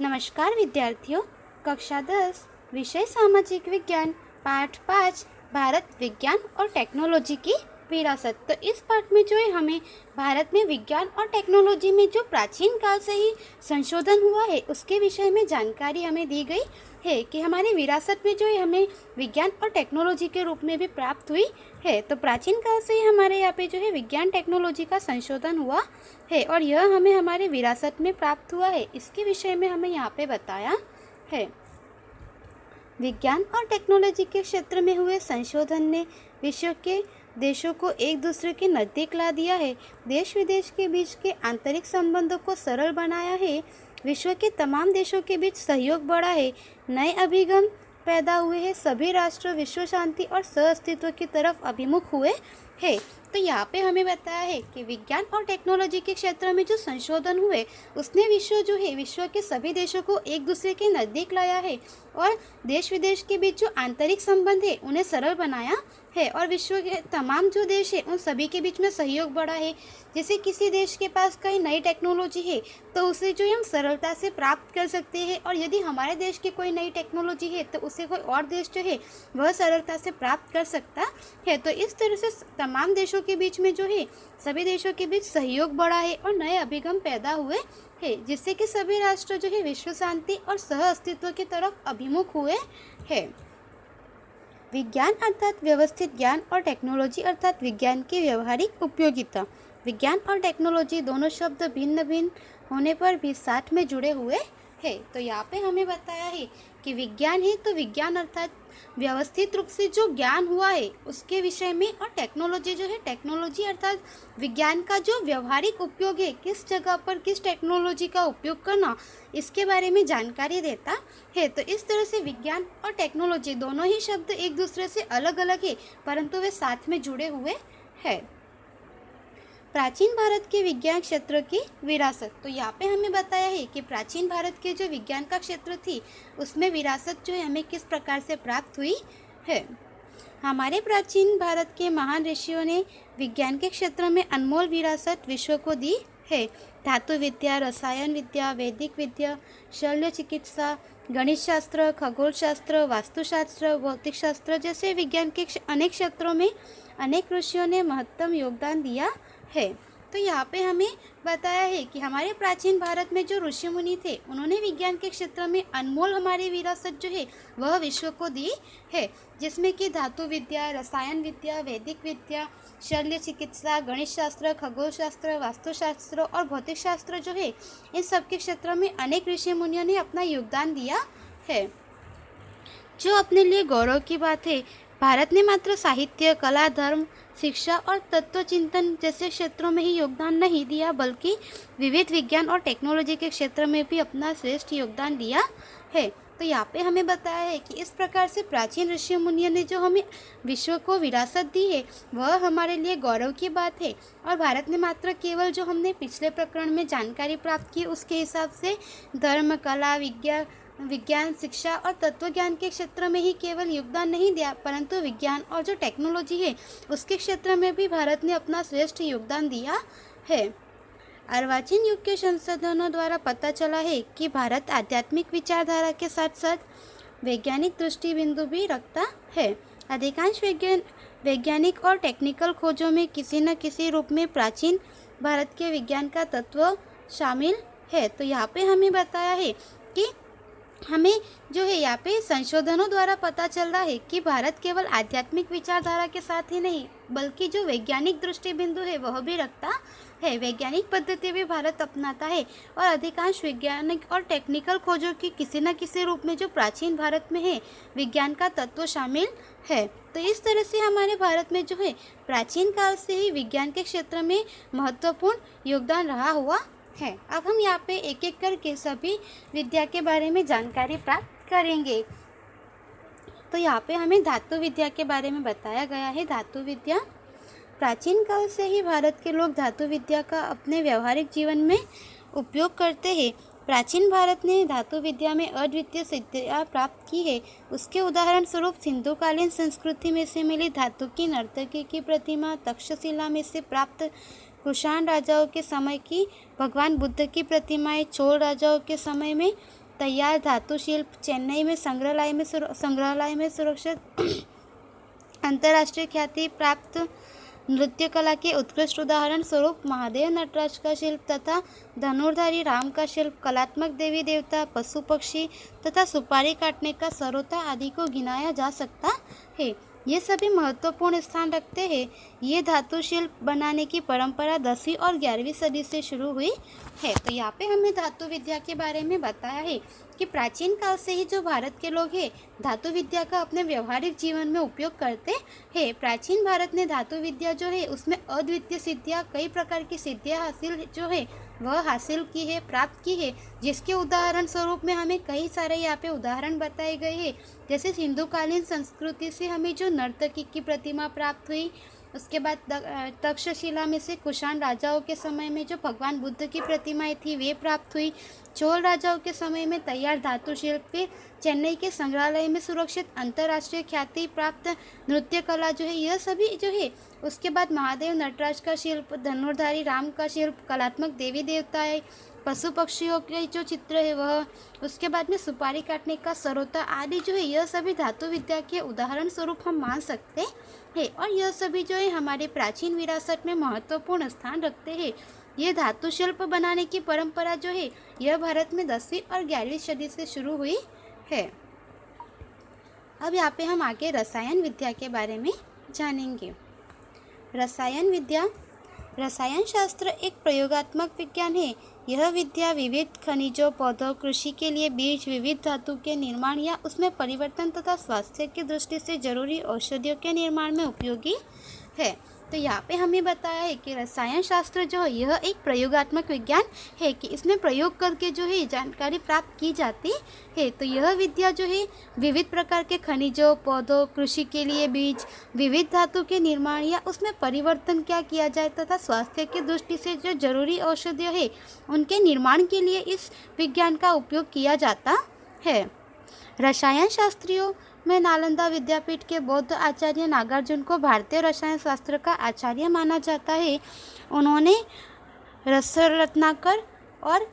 नमस्कार विद्यार्थियों। कक्षा 10 विषय सामाजिक विज्ञान पाठ 5 भारत विज्ञान और टेक्नोलॉजी की विरासत। तो इस पाठ में जो है हमें भारत में विज्ञान और टेक्नोलॉजी में जो प्राचीन काल से ही संशोधन हुआ है उसके विषय में जानकारी हमें दी गई है कि हमारी विरासत में जो है हमें विज्ञान और टेक्नोलॉजी के रूप में भी प्राप्त हुई है। तो प्राचीन काल से ही हमारे यहाँ पे जो है विज्ञान टेक्नोलॉजी का संशोधन हुआ है और यह हमें हमारे विरासत में प्राप्त हुआ है, इसके विषय में हमें यहाँ पे बताया है। विज्ञान और टेक्नोलॉजी के क्षेत्र में हुए संशोधन ने विश्व के देशों को एक दूसरे के नज़दीक ला दिया है, देश विदेश के बीच के आंतरिक संबंधों को सरल बनाया है, विश्व के तमाम देशों के बीच सहयोग बढ़ा है, नए अभिगम पैदा हुए हैं, सभी राष्ट्र विश्व शांति और सहअस्तित्व की तरफ अभिमुख हुए हैं। तो यहाँ पे हमें बताया है कि विज्ञान और टेक्नोलॉजी के क्षेत्र में जो संशोधन हुए उसने विश्व के सभी देशों को एक दूसरे के नज़दीक लाया है और देश विदेश के बीच जो आंतरिक संबंध है उन्हें सरल बनाया है और विश्व के तमाम जो देश है उन सभी के बीच में सहयोग बढ़ा है। जैसे किसी देश के पास कहीं नई टेक्नोलॉजी है तो उसे जो है हम सरलता से प्राप्त कर सकते हैं और यदि हमारे देश की कोई नई टेक्नोलॉजी है तो उसे कोई और देश जो है वह सरलता से प्राप्त कर सकता है। तो इस तरह से तमाम देशों के बीच में जो है सभी देशों के बीच सहयोग बढ़ा है और नए अभिगम पैदा हुए हैं, जिससे कि सभी राष्ट्र जो है विश्व शांति और सह अस्तित्व की तरफ अभिमुख हुए हैं। विज्ञान अर्थात व्यवस्थित ज्ञान और टेक्नोलॉजी अर्थात विज्ञान की व्यवहारिक उपयोगिता। विज्ञान और टेक्नोलॉजी दोनों शब्द भिन्न भिन्न होने पर भी साथ में जुड़े हुए हैं। तो यहाँ पे हमें बताया है कि विज्ञान है तो विज्ञान अर्थात व्यवस्थित रूप से जो ज्ञान हुआ है उसके विषय में, और टेक्नोलॉजी जो है टेक्नोलॉजी अर्थात विज्ञान का जो व्यवहारिक उपयोग है, किस जगह पर किस टेक्नोलॉजी का उपयोग करना, इसके बारे में जानकारी देता है। तो इस तरह से विज्ञान और टेक्नोलॉजी दोनों ही शब्द एक दूसरे से अलग अलग है परंतु वे साथ में जुड़े हुए हैं। प्राचीन भारत के विज्ञान क्षेत्र की विरासत। तो यहाँ पे हमें बताया है कि प्राचीन भारत के जो विज्ञान का क्षेत्र थी उसमें विरासत जो है हमें किस प्रकार से प्राप्त हुई है। हमारे प्राचीन भारत के महान ऋषियों ने विज्ञान के क्षेत्र में अनमोल विरासत विश्व को दी है। धातु विद्या, रसायन विद्या, वैदिक विद्या, शल्य चिकित्सा, गणित शास्त्र, खगोल शास्त्र, वास्तुशास्त्र, भौतिक शास्त्र जैसे विज्ञान के अनेक क्षेत्रों में अनेक ऋषियों ने महत्तम योगदान दिया है। तो यहाँ पे हमें बताया है कि हमारे प्राचीन भारत में जो ऋषि मुनि थे उन्होंने विज्ञान के क्षेत्र में अनमोल हमारी विरासत जो है वह विश्व को दी है, जिसमें कि धातु विद्या, रसायन विद्या, वैदिक विद्या, शल्य चिकित्सा, गणित शास्त्र, खगोल शास्त्र, वास्तुशास्त्र और भौतिक शास्त्र जो है इन सब के क्षेत्र में अनेक ऋषि मुनियों ने अपना योगदान दिया है। जो अपने लिए गौरव की बात है, भारत ने मात्र साहित्य, कला, धर्म, शिक्षा और तत्व चिंतन जैसे क्षेत्रों में ही योगदान नहीं दिया बल्कि विविध विज्ञान और टेक्नोलॉजी के क्षेत्र में भी अपना श्रेष्ठ योगदान दिया है। तो यहाँ पे हमें बताया है कि इस प्रकार से प्राचीन ऋषि मुनियों ने जो हमें विश्व को विरासत दी है वह हमारे लिए गौरव की बात है और भारत ने मात्र केवल जो हमने पिछले प्रकरण में जानकारी प्राप्त की उसके हिसाब से धर्म, कला, विज्ञान, शिक्षा और तत्व ज्ञान के क्षेत्र में ही केवल योगदान नहीं दिया परंतु विज्ञान और जो टेक्नोलॉजी है उसके क्षेत्र में भी भारत ने अपना श्रेष्ठ योगदान दिया है। अर्वाचीन युग के संशोधनों द्वारा पता चला है कि भारत आध्यात्मिक विचारधारा के साथ साथ वैज्ञानिक दृष्टिबिंदु भी रखता है। अधिकांश वैज्ञानिक और टेक्निकल खोजों में किसी न किसी रूप में प्राचीन भारत के विज्ञान का तत्व शामिल है। तो यहाँ पे हमें बताया है कि हमें जो है यहाँ पे संशोधनों द्वारा पता चल रहा है कि भारत केवल आध्यात्मिक विचारधारा के साथ ही नहीं बल्कि जो वैज्ञानिक दृष्टिबिंदु है वह भी रखता है। वैज्ञानिक पद्धति भी भारत अपनाता है और अधिकांश वैज्ञानिक और टेक्निकल खोजों की किसी न किसी रूप में जो प्राचीन भारत में है विज्ञान का तत्व शामिल है। तो इस तरह से हमारे भारत में जो है प्राचीन काल से ही विज्ञान के क्षेत्र में महत्वपूर्ण योगदान रहा हुआ है। अब हम यहाँ पे एक एक करके सभी विद्या के बारे में जानकारी प्राप्त करेंगे। तो यहाँ पे हमें धातु विद्या के बारे में बताया गया है। धातु विद्या प्राचीन काल से ही भारत के लोग धातु विद्या का अपने व्यवहारिक जीवन में उपयोग करते हैं। प्राचीन भारत ने धातु विद्या में अद्वितीय सिद्धियाँ प्राप्त की है। उसके उदाहरण स्वरूप सिंधुकालीन संस्कृति में से मिली धातु की नर्तकी की प्रतिमा, तक्षशिला में से प्राप्त कुषाण राजाओं के समय की भगवान बुद्ध की प्रतिमाएं, चोल राजाओं के समय में तैयार धातु शिल्प चेन्नई में संग्रहालय में सुरक्षित अंतर्राष्ट्रीय ख्याति प्राप्त नृत्य कला के उत्कृष्ट उदाहरण स्वरूप महादेव नटराज का शिल्प तथा धनुर्धारी राम का शिल्प, कलात्मक देवी देवता, पशु पक्षी तथा सुपारी काटने का सरोता आदि को गिनाया जा सकता है। ये सभी महत्वपूर्ण स्थान रखते हैं। ये धातु शिल्प बनाने की परंपरा 10वीं और 11वीं सदी से शुरू हुई है। तो यहाँ पे हमने धातु विद्या के बारे में बताया है कि प्राचीन काल से ही जो भारत के लोग हैं धातु विद्या का अपने व्यवहारिक जीवन में उपयोग करते हैं। प्राचीन भारत ने धातु विद्या जो है उसमें अद्वितीय सिद्धियाँ, कई प्रकार की सिद्धियाँ हासिल की है, प्राप्त की है, जिसके उदाहरण स्वरूप में हमें कई सारे यहाँ पे उदाहरण बताए गए हैं। जैसे सिंधुकालीन संस्कृति से हमें जो नर्तकी की प्रतिमा प्राप्त हुई, उसके बाद तक्षशिला में से कुषाण राजाओं के समय में जो भगवान बुद्ध की प्रतिमाएं थी वे प्राप्त हुई। चोल राजाओं के समय में तैयार धातु शिल्प के चेन्नई के संग्रहालय में सुरक्षित अंतर्राष्ट्रीय ख्याति प्राप्त नृत्य कला जो है यह सभी जो है। उसके बाद महादेव नटराज का शिल्प, धनुर्धारी राम का शिल्प, कलात्मक देवी देवताएं, पशु पक्षियों के जो चित्र है वह, उसके बाद में सुपारी काटने का सरोता आदि जो है यह सभी धातु विद्या के उदाहरण स्वरूप हम मान सकते हैं। और यह सभी जो है हमारे प्राचीन विरासत में महत्वपूर्ण स्थान रखते हैं। ये धातु शिल्प बनाने की परंपरा जो है यह भारत में 10वीं और 11वीं सदी से शुरू हुई है। अब यहाँ पे हम आगे रसायन विद्या के बारे में जानेंगे। रसायन शास्त्र एक प्रयोगात्मक विज्ञान है। यह विद्या विविध खनिजों, पौधों, कृषि के लिए बीज, विविध धातु के निर्माण या उसमें परिवर्तन तथा स्वास्थ्य की दृष्टि से जरूरी औषधियों के निर्माण में उपयोगी है। तो यहाँ पे हमें बताया है कि रसायन शास्त्र जो है यह एक प्रयोगात्मक विज्ञान है कि इसमें प्रयोग करके जो है जानकारी प्राप्त की जाती है। तो यह विद्या जो है विविध प्रकार के खनिजों, पौधों, कृषि के लिए बीज, विविध धातु के निर्माण या उसमें परिवर्तन क्या किया जाए तथा स्वास्थ्य की दृष्टि से जो जरूरी औषधियाँ है उनके निर्माण के लिए इस विज्ञान का उपयोग किया जाता है। रसायन शास्त्रियों में नालंदा विद्यापीठ के बौद्ध आचार्य नागार्जुन को भारतीय रसायन शास्त्र का आचार्य माना जाता है। उन्होंने रसरत्नाकर और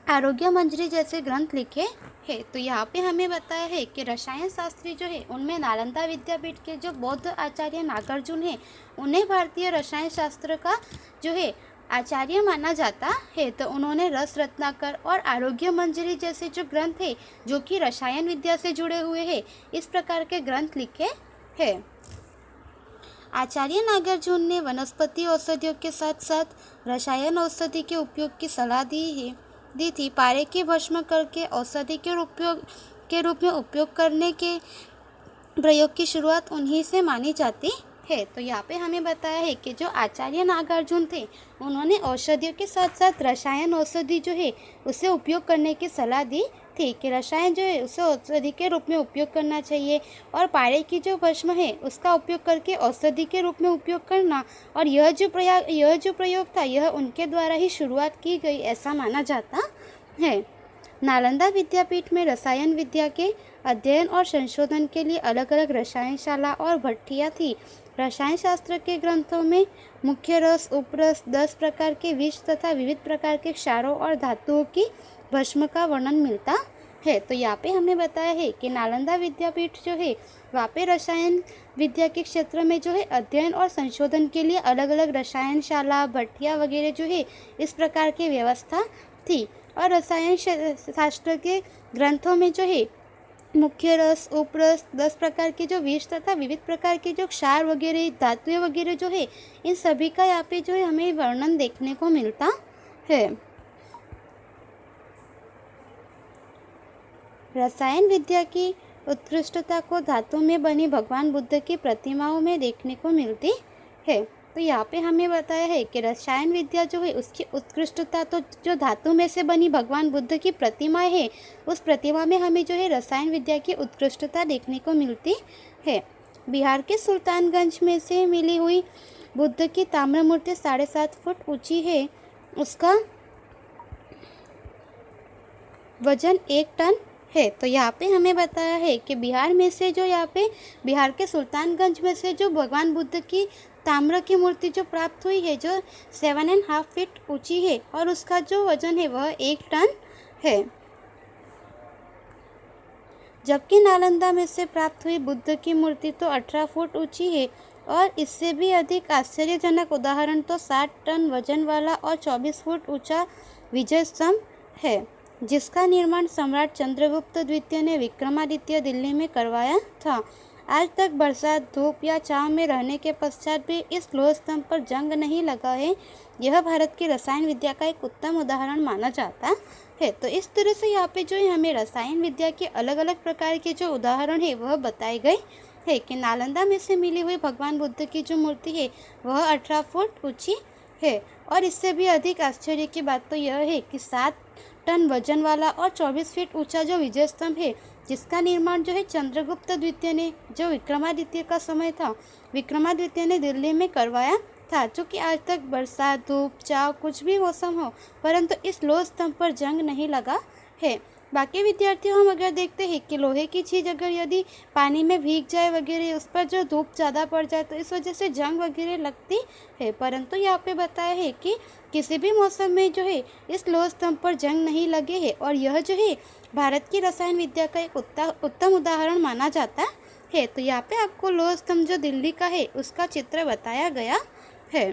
आरोग्य मंजरी जैसे ग्रंथ लिखे हैं। तो यहाँ पे हमें बताया है कि रसायन शास्त्री जो है उनमें नालंदा विद्यापीठ के जो बौद्ध आचार्य नागार्जुन है उन्हें भारतीय रसायन शास्त्र का जो है आचार्य माना जाता है। तो उन्होंने रस रत्नाकर और आरोग्य मंजरी जैसे जो ग्रंथ है जो कि रसायन विद्या से जुड़े हुए हैं इस प्रकार के ग्रंथ लिखे हैं। आचार्य नागार्जुन ने वनस्पति औषधियों के साथ साथ रसायन औषधि के उपयोग की सलाह दी थी। पारे की भस्म करके औषधि के रूप में उपयोग करने के प्रयोग की शुरुआत उन्हीं से मानी जाती है। तो यहाँ पे हमें बताया है कि जो आचार्य नागार्जुन थे उन्होंने औषधियों के साथ साथ रसायन औषधि जो है उसे उपयोग करने की सलाह दी थी कि रसायन जो है उसे औषधि के रूप में उपयोग करना चाहिए और पारे की जो भस्म है उसका उपयोग करके औषधि के रूप में उपयोग करना। और यह जो प्रयोग था यह उनके द्वारा ही शुरुआत की गई ऐसा माना जाता है। नालंदा विद्यापीठ में रसायन विद्या के अध्ययन और संशोधन के लिए अलग अलग रसायनशाला और भट्टियाँ थी। रसायन शास्त्र के ग्रंथों में मुख्य रस, उपरस, 10 प्रकार के विष तथा विविध प्रकार के क्षारों और धातुओं की भस्म का वर्णन मिलता है। तो यहाँ पे हमें बताया है कि नालंदा विद्यापीठ जो है वहाँ पे रसायन विद्या के क्षेत्र में जो है अध्ययन और संशोधन के लिए अलग अलग रसायनशाला, भट्टियाँ वगैरह जो है इस प्रकार की व्यवस्था थी। और रसायन शास्त्र के ग्रंथों में जो है मुख्य रस, उपरस, 10 प्रकार के जो विष तथा विविध प्रकार के जो क्षार वगैरह, धातुएं वगैरह जो है इन सभी का यहाँ पे जो है हमें वर्णन देखने को मिलता है। रसायन विद्या की उत्कृष्टता को धातु में बनी भगवान बुद्ध की प्रतिमाओं में देखने को मिलती है। तो यहाँ पे हमें बताया है कि रसायन विद्या जो है उसकी उत्कृष्टता तो जो धातु में से बनी भगवान बुद्ध की प्रतिमाएं है उस प्रतिमा में हमें जो है रसायन विद्या की उत्कृष्टता देखने को मिलती है। बिहार के सुल्तानगंज में से मिली हुई बुद्ध की ताम्र मूर्ति 7.5 फुट ऊंची है। उसका वजन 1 टन है। तो यहाँ पे हमें बताया है कि बिहार के सुल्तानगंज में से जो भगवान बुद्ध की ताम्र की मूर्ति जो प्राप्त हुई है जो 7.5 फीट ऊंची है और उसका जो वजन है वह 1 टन है। जबकि नालंदा में से प्राप्त हुई बुद्ध की मूर्ति तो 18 फुट ऊंची है और इससे भी अधिक आश्चर्यजनक उदाहरण तो 60 टन वजन वाला और 24 फुट ऊंचा विजय स्तंभ है, जिसका निर्माण सम्राट चंद्रगुप्त द्वितीय ने विक्रमादित्य दिल्ली में करवाया था। आज तक बरसात, धूप या छांव में रहने के पश्चात भी इस लोह स्तंभ पर जंग नहीं लगा है। यह भारत की रसायन विद्या का एक उत्तम उदाहरण माना जाता है। तो इस तरह से यहाँ पे जो है हमें रसायन विद्या के अलग अलग प्रकार के जो उदाहरण है वह बताए गए है कि नालंदा में से मिली हुई भगवान बुद्ध की जो मूर्ति है वह 18 फुट ऊंची है और इससे भी अधिक आश्चर्य की बात तो यह है कि 7 टन वजन वाला और 24 फीट ऊंचा जो विजय स्तंभ है, जिसका निर्माण जो है चंद्रगुप्त द्वितीय ने, जो विक्रमादित्य का समय था, विक्रमादित्य ने दिल्ली में करवाया था। जो कि आज तक बरसात, धूप, छांव कुछ भी मौसम हो, परंतु इस लोह स्तंभ पर जंग नहीं लगा है। बाकी विद्यार्थियों हम अगर देखते हैं कि लोहे की चीज़ अगर यदि पानी में भीग जाए वगैरह, उस पर जो धूप ज़्यादा पड़ जाए तो इस वजह से जंग वगैरह लगती है, परंतु यहाँ पे बताया है कि किसी भी मौसम में जो है इस लोह स्तंभ पर जंग नहीं लगे है और यह जो है भारत की रसायन विद्या का एक उत्तम उदाहरण माना जाता है। तो यहाँ पे आपको लोह स्तंभ जो दिल्ली का है उसका चित्र बताया गया है।